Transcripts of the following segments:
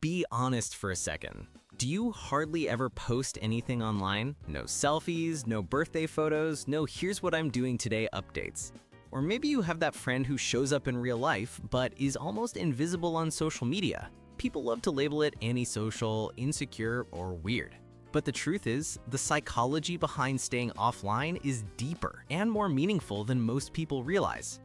Be honest for a second. Do you hardly ever post anything online? No selfies, no birthday photos, no here's what I'm doing today updates. Or maybe you have that friend who shows up in real life but is almost invisible on social media. People love to label it antisocial, insecure, or weird. But the truth is, the psychology behind staying offline is deeper and more meaningful than most people realize.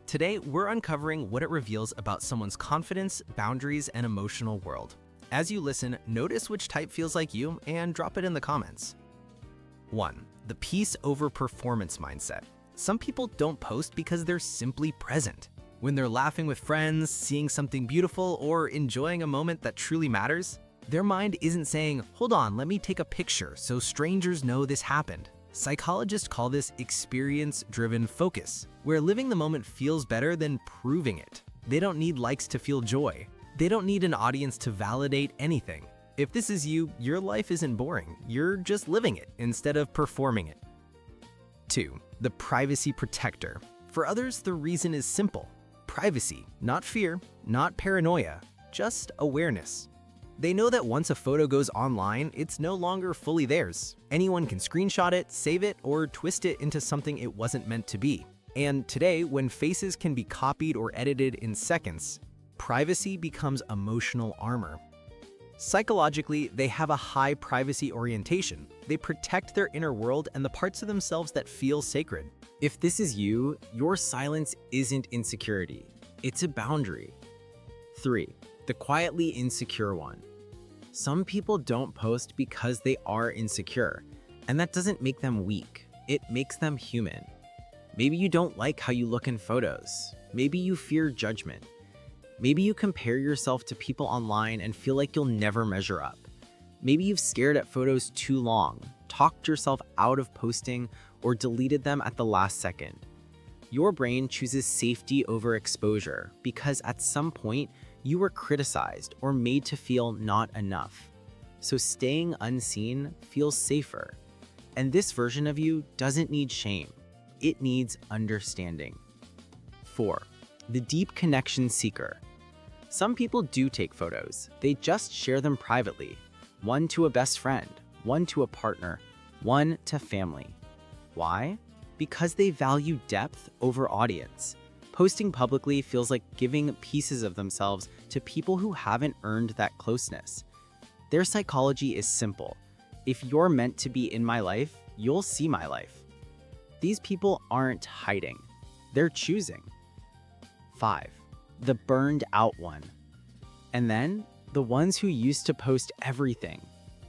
Today, we're uncovering what it reveals about someone's confidence, boundaries, and emotional world. As you listen, notice which type feels like you and drop it in the comments. 1. The peace over performance mindset. Some people don't post because they're simply present. When they're laughing with friends, seeing something beautiful, or enjoying a moment that truly matters, their mind isn't saying, hold on, let me take a picture so strangers know this happened. Psychologists call this experience-driven focus, where living the moment feels better than proving it. They don't need likes to feel joy. They don't need an audience to validate anything. If this is you, your life isn't boring. You're just living it instead of performing it. 2. The privacy protector. For others, the reason is simple. Privacy, not fear, not paranoia, just awareness. They know that once a photo goes online, it's no longer fully theirs. Anyone can screenshot it, save it, or twist it into something it wasn't meant to be. And today, when faces can be copied or edited in seconds, privacy becomes emotional armor. Psychologically, they have a high privacy orientation. They protect their inner world and the parts of themselves that feel sacred. If this is you, your silence isn't insecurity. It's a boundary. 3. The quietly insecure one. Some people don't post because they are insecure, and that doesn't make them weak. It makes them human. Maybe you don't like how you look in photos. Maybe you fear judgment. Maybe you compare yourself to people online and feel like you'll never measure up. Maybe you've stared at photos too long, talked yourself out of posting, or deleted them at the last second. Your brain chooses safety over exposure because at some point, you were criticized or made to feel not enough. So staying unseen feels safer. And this version of you doesn't need shame. It needs understanding. 4. The deep connection seeker. Some people do take photos. They just share them privately. One to a best friend, one to a partner, one to family. Why? Because they value depth over audience. Posting publicly feels like giving pieces of themselves to people who haven't earned that closeness. Their psychology is simple. If you're meant to be in my life, you'll see my life. These people aren't hiding. They're choosing. 5. The burned out one. And then the ones who used to post everything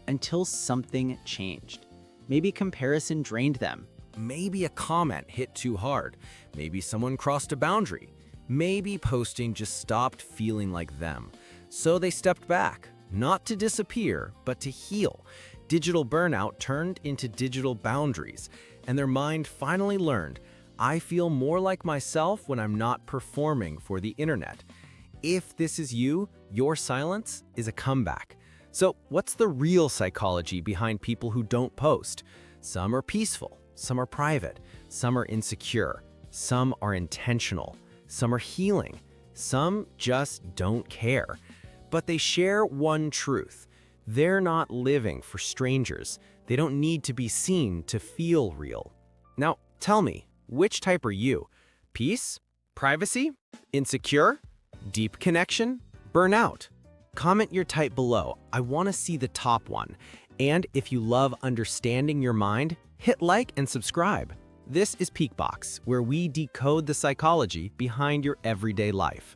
until something changed. Maybe comparison drained them. Maybe a comment hit too hard. Maybe someone crossed a boundary. Maybe posting just stopped feeling like them. So they stepped back, not to disappear, but to heal. Digital burnout turned into digital boundaries, and their mind finally learned, I feel more like myself when I'm not performing for the internet. If this is you, your silence is a comeback. So what's the real psychology behind people who don't post? Some are peaceful. Some are private, some are insecure, some are intentional, some are healing, some just don't care. But they share one truth. They're not living for strangers. They don't need to be seen to feel real. Now, tell me, which type are you? Peace? Privacy? Insecure? Deep connection? Burnout? Comment your type below. I want to see the top one. And if you love understanding your mind, hit like and subscribe. This is PeekBox, where we decode the psychology behind your everyday life.